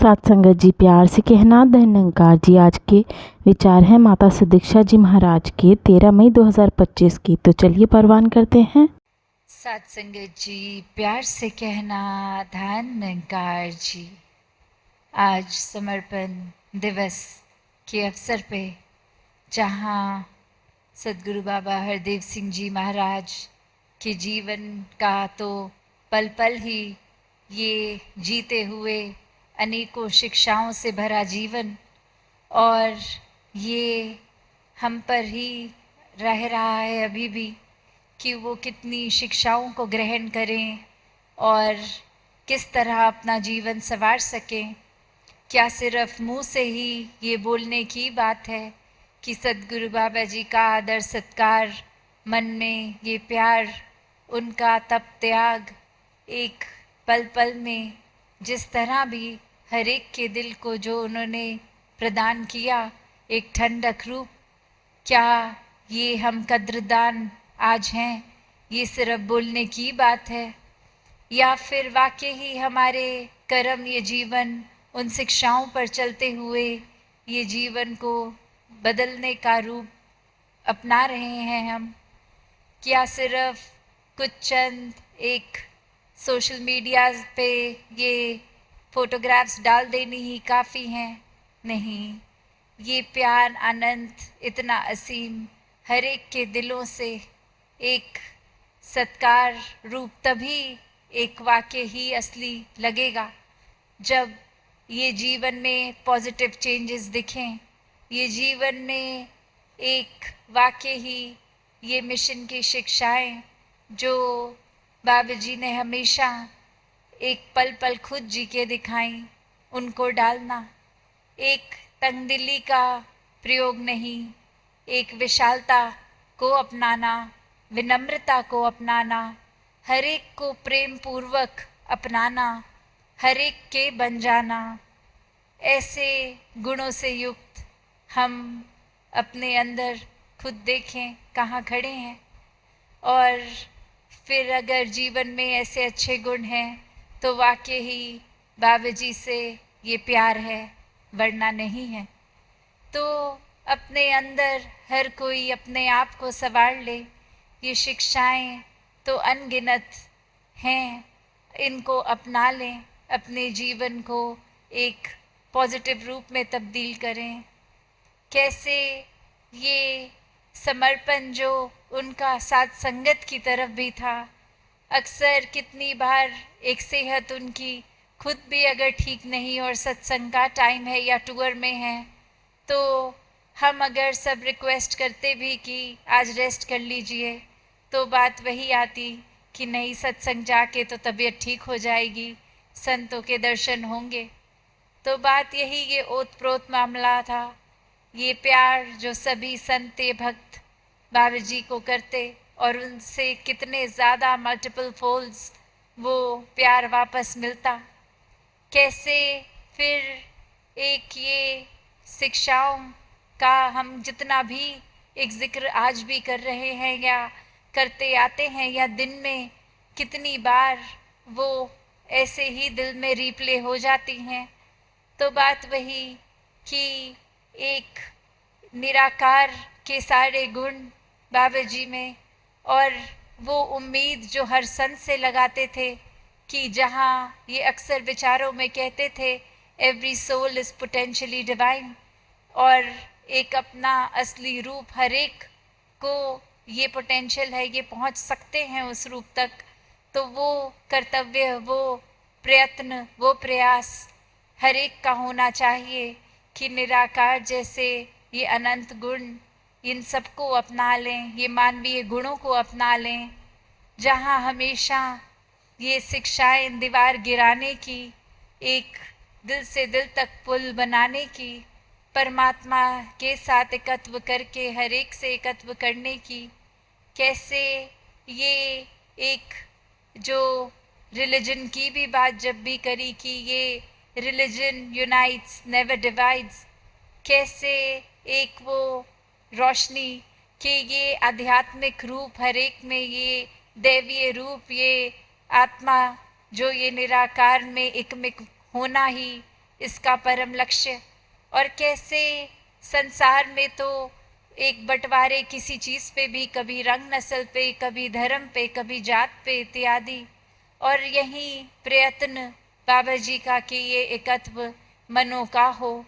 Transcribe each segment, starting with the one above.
साथ संगत जी, प्यार से कहना धन्यकार जी। आज के विचार हैं माता सुदीक्षा जी महाराज के 13 मई 2025 की। तो चलिए परवान करते हैं। साथ संगत जी, प्यार से कहना धन्यकार जी। आज समर्पण दिवस के अवसर पे जहाँ सदगुरु बाबा हरदेव सिंह जी महाराज के जीवन का तो पल पल ही ये जीते हुए अनेकों शिक्षाओं से भरा जीवन, और ये हम पर ही रह रहा है अभी भी कि वो कितनी शिक्षाओं को ग्रहण करें और किस तरह अपना जीवन संवार सकें। क्या सिर्फ मुंह से ही ये बोलने की बात है कि सदगुरु बाबा जी का आदर सत्कार, मन में ये प्यार, उनका तप त्याग, एक पल पल में जिस तरह भी हर एक के दिल को जो उन्होंने प्रदान किया, एक ठंडक रूप, क्या ये हम कद्रदान आज हैं? ये सिर्फ बोलने की बात है या फिर वाकई ही हमारे कर्म, ये जीवन उन शिक्षाओं पर चलते हुए ये जीवन को बदलने का रूप अपना रहे हैं हम? क्या सिर्फ कुछ चंद एक सोशल मीडिया पे ये फोटोग्राफ्स डाल देनी ही काफ़ी हैं? नहीं, ये प्यार अनंत, इतना असीम, हर एक के दिलों से एक सत्कार रूप तभी एक वाक्य ही असली लगेगा जब ये जीवन में पॉजिटिव चेंजेस दिखें, ये जीवन में एक वाक्य ही ये मिशन की शिक्षाएं जो बाबा जी ने हमेशा एक पल पल खुद जी के दिखाई, उनको डालना, एक तंगदिली का प्रयोग नहीं, एक विशालता को अपनाना, विनम्रता को अपनाना, हर एक को प्रेम पूर्वक अपनाना, हर एक के बन जाना, ऐसे गुणों से युक्त हम अपने अंदर खुद देखें कहाँ खड़े हैं। और फिर अगर जीवन में ऐसे अच्छे गुण हैं तो वाकई ही बाबा जी से ये प्यार है, वरना नहीं है। तो अपने अंदर हर कोई अपने आप को संवार ले। ये शिक्षाएं तो अनगिनत हैं, इनको अपना लें, अपने जीवन को एक पॉजिटिव रूप में तब्दील करें। कैसे ये समर्पण जो उनका साथ संगत की तरफ भी था, अक्सर कितनी बार एक सेहत उनकी खुद भी अगर ठीक नहीं और सत्संग का टाइम है या टूर में है, तो हम अगर सब रिक्वेस्ट करते भी कि आज रेस्ट कर लीजिए, तो बात वही आती कि नहीं, सत्संग जाके तो तबीयत ठीक हो जाएगी, संतों के दर्शन होंगे। तो बात यही, ये ओत प्रोत मामला था। ये प्यार जो सभी संत भक्त बाबा जी को करते और उनसे कितने ज़्यादा मल्टीपल फोल्ड्स वो प्यार वापस मिलता। कैसे फिर एक ये शिक्षाओं का हम जितना भी एक जिक्र आज भी कर रहे हैं या करते आते हैं, या दिन में कितनी बार वो ऐसे ही दिल में रिप्ले हो जाती हैं। तो बात वही कि एक निराकार के सारे गुण बाबा जी में, और वो उम्मीद जो हर संत से लगाते थे कि जहाँ ये अक्सर विचारों में कहते थे every soul is potentially divine, और एक अपना असली रूप हर एक को ये पोटेंशियल है, ये पहुँच सकते हैं उस रूप तक। तो वो कर्तव्य, वो प्रयत्न, वो प्रयास हर एक का होना चाहिए कि निराकार जैसे ये अनंत गुण, इन सबको अपना लें, ये मानवीय गुणों को अपना लें। जहाँ हमेशा ये शिक्षाएं दीवार गिराने की, एक दिल से दिल तक पुल बनाने की, परमात्मा के साथ एकत्व करके हर एक से एकत्व करने की, कैसे ये एक जो रिलीजन की भी बात जब भी करी कि ये रिलीजन यूनाइट्स नेवर डिवाइड्स, कैसे एक वो रोशनी के ये आध्यात्मिक रूप हर एक में, ये दैवीय रूप, ये आत्मा जो ये निराकार में एकमिक होना ही इसका परम लक्ष्य, और कैसे संसार में तो एक बंटवारे किसी चीज़ पे भी, कभी रंग नस्ल पे, कभी धर्म पे, कभी जात पे इत्यादि, और यही प्रयत्न बाबा जी का कि ये एकत्व मनों का हो,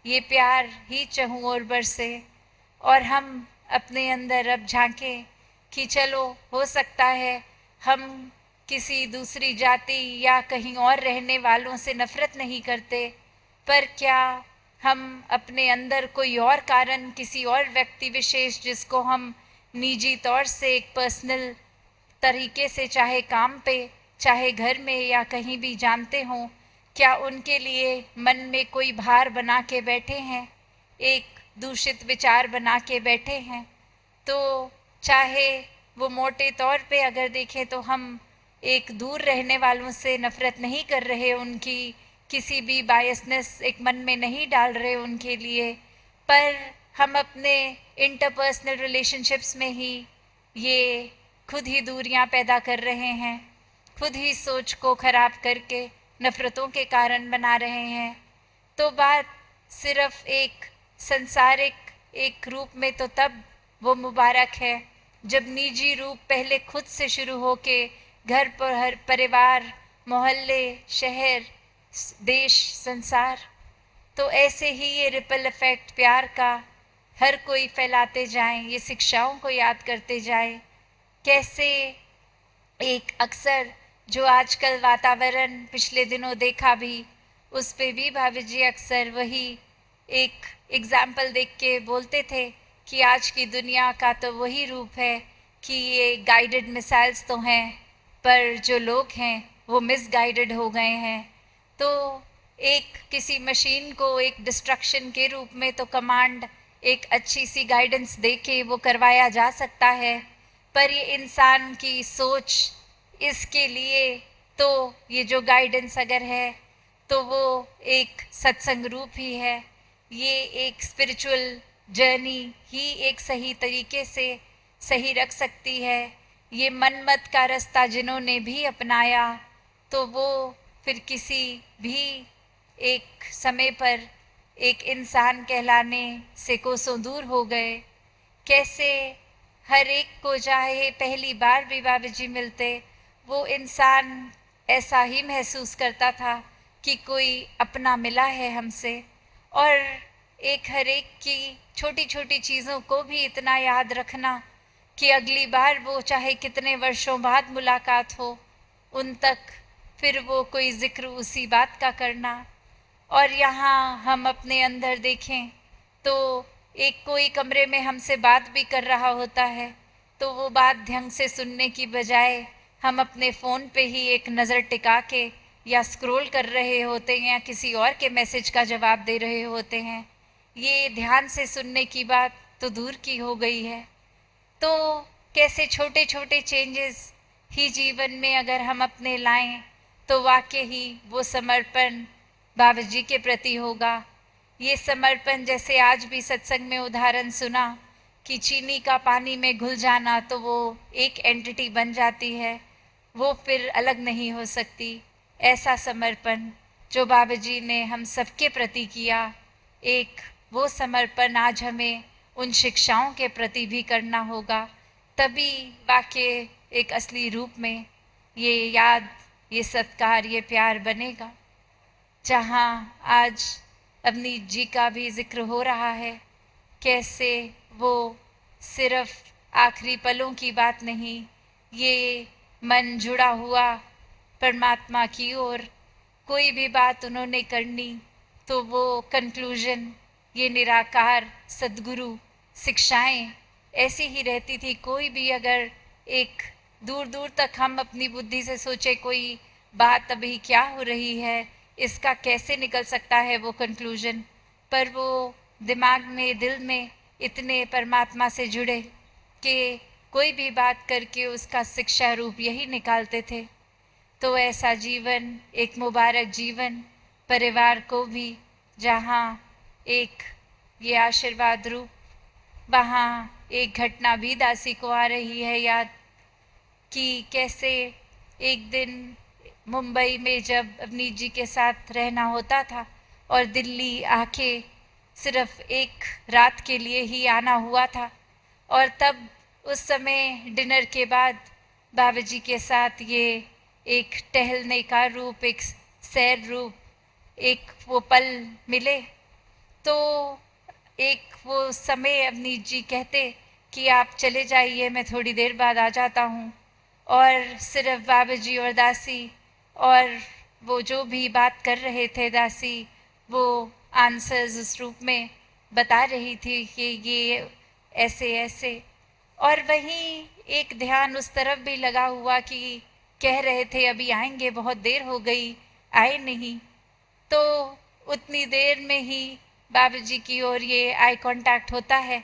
ये प्यार ही चहु ओर बरसे, और हम अपने अंदर अब झांकें कि चलो हो सकता है हम किसी दूसरी जाति या कहीं और रहने वालों से नफ़रत नहीं करते, पर क्या हम अपने अंदर कोई और कारण, किसी और व्यक्ति विशेष जिसको हम निजी तौर से एक पर्सनल तरीके से, चाहे काम पे, चाहे घर में या कहीं भी जानते हों, क्या उनके लिए मन में कोई भार बना के बैठे हैं, एक दूषित विचार बना के बैठे हैं? तो चाहे वो मोटे तौर पे अगर देखें तो हम एक दूर रहने वालों से नफ़रत नहीं कर रहे, उनकी किसी भी बायसनेस एक मन में नहीं डाल रहे उनके लिए, पर हम अपने इंटरपर्सनल रिलेशनशिप्स में ही ये खुद ही दूरियां पैदा कर रहे हैं, खुद ही सोच को ख़राब करके नफ़रतों के कारण बना रहे हैं। तो बात सिर्फ एक संसारिक एक रूप में तो तब वो मुबारक है जब निजी रूप पहले खुद से शुरू होके घर पर, हर परिवार, मोहल्ले, शहर, देश, संसार, तो ऐसे ही ये रिपल इफ़ेक्ट प्यार का हर कोई फैलाते जाएं, ये शिक्षाओं को याद करते जाएं। कैसे एक अक्सर जो आजकल वातावरण पिछले दिनों देखा भी, उस पे भी भाभी जी अक्सर वही एक एग्ज़ाम्पल देख के बोलते थे कि आज की दुनिया का तो वही रूप है कि ये गाइडेड मिसाइल्स तो हैं, पर जो लोग हैं वो मिसगाइडेड हो गए हैं। तो एक किसी मशीन को एक डिस्ट्रक्शन के रूप में तो कमांड एक अच्छी सी गाइडेंस दे के वो करवाया जा सकता है, पर ये इंसान की सोच, इसके लिए तो ये जो गाइडेंस अगर है तो वो एक सत्संग रूप ही है, ये एक स्पिरिचुअल जर्नी ही एक सही तरीके से सही रख सकती है। ये मनमत का रास्ता जिन्होंने भी अपनाया तो वो फिर किसी भी एक समय पर एक इंसान कहलाने से कोसों दूर हो गए। कैसे हर एक को चाहे पहली बार भी बाबा जी मिलते, वो इंसान ऐसा ही महसूस करता था कि कोई अपना मिला है हमसे, और एक हर एक की छोटी छोटी चीज़ों को भी इतना याद रखना कि अगली बार वो चाहे कितने वर्षों बाद मुलाकात हो, उन तक फिर वो कोई ज़िक्र उसी बात का करना। और यहाँ हम अपने अंदर देखें तो एक कोई कमरे में हमसे बात भी कर रहा होता है तो वो बात ढंग से सुनने की बजाय हम अपने फ़ोन पे ही एक नज़र टिका के या स्क्रॉल कर रहे होते हैं या किसी और के मैसेज का जवाब दे रहे होते हैं। ये ध्यान से सुनने की बात तो दूर की हो गई है। तो कैसे छोटे छोटे चेंजेस ही जीवन में अगर हम अपने लाएं तो वाकई ही वो समर्पण बाबा जी के प्रति होगा। ये समर्पण, जैसे आज भी सत्संग में उदाहरण सुना कि चीनी का पानी में घुल जाना, तो वो एक एंटिटी बन जाती है, वो फिर अलग नहीं हो सकती। ऐसा समर्पण जो बाबा जी ने हम सबके प्रति किया, एक वो समर्पण आज हमें उन शिक्षाओं के प्रति भी करना होगा, तभी वाकई एक असली रूप में ये याद, ये सत्कार, ये प्यार बनेगा। जहाँ आज अवनीत जी का भी जिक्र हो रहा है, कैसे वो सिर्फ आखिरी पलों की बात नहीं, ये मन जुड़ा हुआ परमात्मा की ओर, कोई भी बात उन्होंने करनी तो वो कंक्लूजन, ये निराकार सद्गुरु शिक्षाएं ऐसी ही रहती थी। कोई भी अगर एक दूर दूर तक हम अपनी बुद्धि से सोचे कोई बात अभी क्या हो रही है, इसका कैसे निकल सकता है वो कंक्लूजन, पर वो दिमाग में, दिल में इतने परमात्मा से जुड़े कि कोई भी बात करके उसका शिक्षा रूप यही निकालते थे। तो ऐसा जीवन, एक मुबारक जीवन परिवार को भी, जहाँ एक ये आशीर्वाद रूप, वहाँ एक घटना भी दासी को आ रही है याद कि कैसे एक दिन मुंबई में जब अवनीत जी के साथ रहना होता था और दिल्ली आके सिर्फ एक रात के लिए ही आना हुआ था। और तब उस समय डिनर के बाद बाबा जी के साथ ये एक टहलने का रूप, एक सैर रूप, एक वो पल मिले। तो एक वो समय अवनीत जी कहते कि आप चले जाइए, मैं थोड़ी देर बाद आ जाता हूँ। और सिर्फ बाबा जी और दासी और वो जो भी बात कर रहे थे दासी, वो आंसर्स उस रूप में बता रही थी कि ये ऐसे ऐसे। और वहीं एक ध्यान उस तरफ भी लगा हुआ कि कह रहे थे अभी आएंगे, बहुत देर हो गई, आए नहीं। तो उतनी देर में ही बाबा जी की ओर ये आई कांटेक्ट होता है।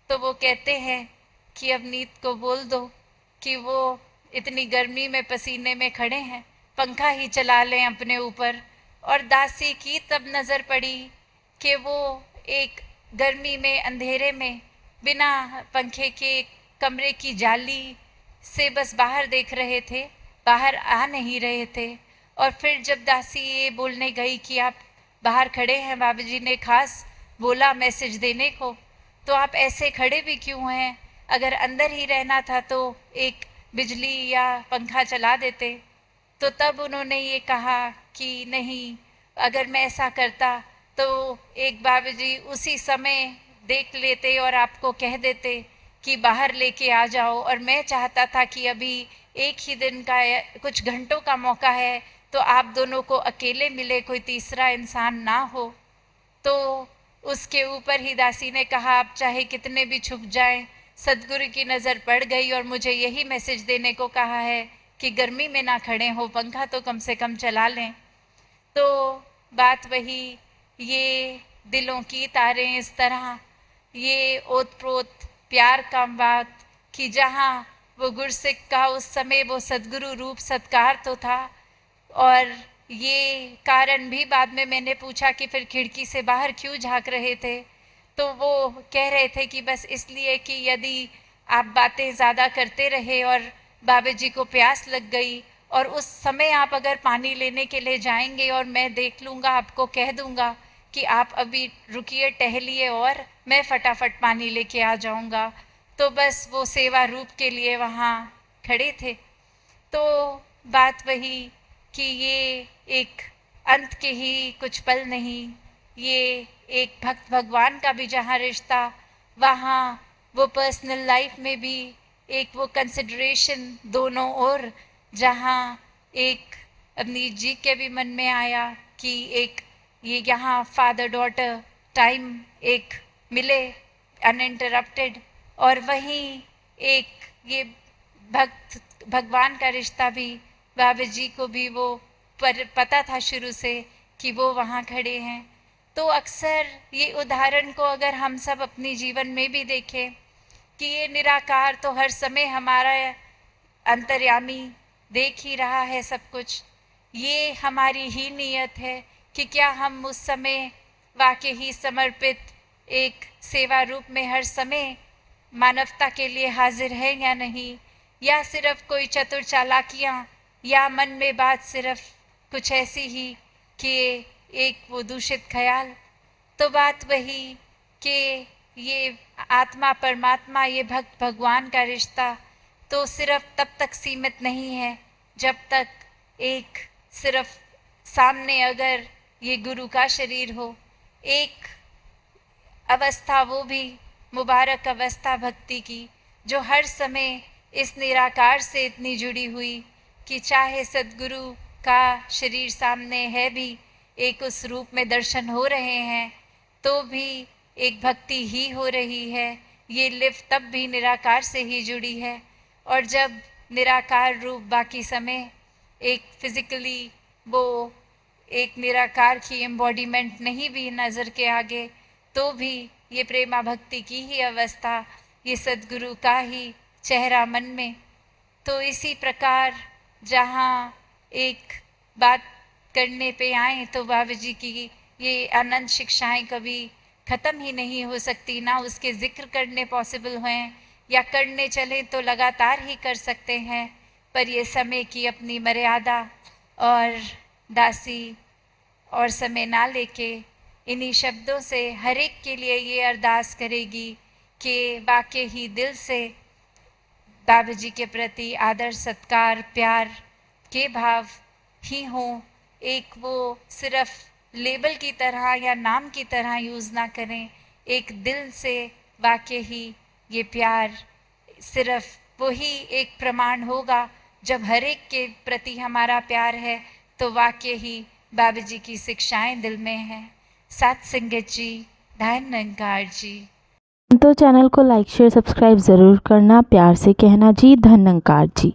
तो वो कहते हैं कि अवनीत को बोल दो कि वो इतनी गर्मी में पसीने में खड़े हैं, पंखा ही चला लें अपने ऊपर। और दासी की तब नज़र पड़ी कि वो एक गर्मी में अंधेरे में बिना पंखे के कमरे की जाली से बस बाहर देख रहे थे, बाहर आ नहीं रहे थे। और फिर जब दासी ये बोलने गई कि आप बाहर खड़े हैं, बाबा जी ने खास बोला मैसेज देने को, तो आप ऐसे खड़े भी क्यों हैं? अगर अंदर ही रहना था तो एक बिजली या पंखा चला देते। तो तब उन्होंने ये कहा कि नहीं, अगर मैं ऐसा करता तो एक बाबा जी उसी समय देख लेते और आपको कह देते कि बाहर लेके आ जाओ। और मैं चाहता था कि अभी एक ही दिन का कुछ घंटों का मौका है, तो आप दोनों को अकेले मिले, कोई तीसरा इंसान ना हो। तो उसके ऊपर ही दासी ने कहा आप चाहे कितने भी छुप जाएं, सदगुरु की नज़र पड़ गई और मुझे यही मैसेज देने को कहा है कि गर्मी में ना खड़े हो, पंखा तो कम से कम चला लें। तो बात वही, ये दिलों की तारें इस तरह, ये ओत प्रोत प्यार का बात कि जहाँ वो गुरसिख का उस समय वो सदगुरु रूप सत्कार तो था। और ये कारण भी बाद में मैंने पूछा कि फिर खिड़की से बाहर क्यों झांक रहे थे, तो वो कह रहे थे कि बस इसलिए कि यदि आप बातें ज़्यादा करते रहे और बाबा जी को प्यास लग गई और उस समय आप अगर पानी लेने के लिए जाएंगे और मैं देख लूँगा, आपको कह दूँगा कि आप अभी रुकिए, टहलिए और मैं फटाफट पानी लेके आ जाऊँगा, तो बस वो सेवा रूप के लिए वहाँ खड़े थे। तो बात वही कि ये एक अंत के ही कुछ पल नहीं, ये एक भक्त भगवान का भी जहाँ रिश्ता, वहाँ वो पर्सनल लाइफ में भी एक वो कंसिडरेशन दोनों ओर, जहाँ एक अवनीत जी के भी मन में आया कि एक ये यहाँ फादर डॉटर टाइम एक मिले अनइंटरप्टेड, और वहीं एक ये भक्त भगवान का रिश्ता भी, बाबा जी को भी वो पता था शुरू से कि वो वहाँ खड़े हैं। तो अक्सर ये उदाहरण को अगर हम सब अपनी जीवन में भी देखें कि ये निराकार तो हर समय हमारा अंतर्यामी देख ही रहा है सब कुछ, ये हमारी ही नीयत है कि क्या हम उस समय वाकई ही समर्पित एक सेवा रूप में हर समय मानवता के लिए हाजिर है या नहीं, या सिर्फ कोई चतुर चालाकियाँ, या मन में बात सिर्फ कुछ ऐसी ही कि एक वो दूषित ख्याल। तो बात वही कि ये आत्मा परमात्मा, ये भक्त भगवान का रिश्ता तो सिर्फ तब तक सीमित नहीं है जब तक एक सिर्फ सामने अगर ये गुरु का शरीर हो। एक अवस्था वो भी मुबारक अवस्था भक्ति की, जो हर समय इस निराकार से इतनी जुड़ी हुई कि चाहे सद्गुरु का शरीर सामने है भी, एक उस रूप में दर्शन हो रहे हैं, तो भी एक भक्ति ही हो रही है। ये लिव तब भी निराकार से ही जुड़ी है। और जब निराकार रूप बाकी समय एक फिजिकली वो एक निराकार की एम्बॉडीमेंट नहीं भी नज़र के आगे, तो भी ये प्रेमा भक्ति की ही अवस्था, ये सद्गुरु का ही चेहरा मन में। तो इसी प्रकार जहाँ एक बात करने पे आए तो बाबा जी की ये अनंत शिक्षाएं कभी ख़त्म ही नहीं हो सकती, ना उसके जिक्र करने पॉसिबल हैं, या करने चले तो लगातार ही कर सकते हैं, पर ये समय की अपनी मर्यादा। और दासी और समय ना लेके इन्हीं शब्दों से हर एक के लिए ये अरदास करेगी कि वाकई ही दिल से बाबा जी के प्रति आदर सत्कार प्यार के भाव ही हों। एक वो सिर्फ लेबल की तरह या नाम की तरह यूज़ ना करें, एक दिल से वाकई ही ये प्यार सिर्फ वही एक प्रमाण होगा जब हर एक के प्रति हमारा प्यार है तो वाकई ही बाबा जी की शिक्षाएं दिल में हैं। साथ संगत जी, धन निरंकार जी। तो चैनल को लाइक शेयर सब्सक्राइब ज़रूर करना, प्यार से कहना जी धन निरंकार जी।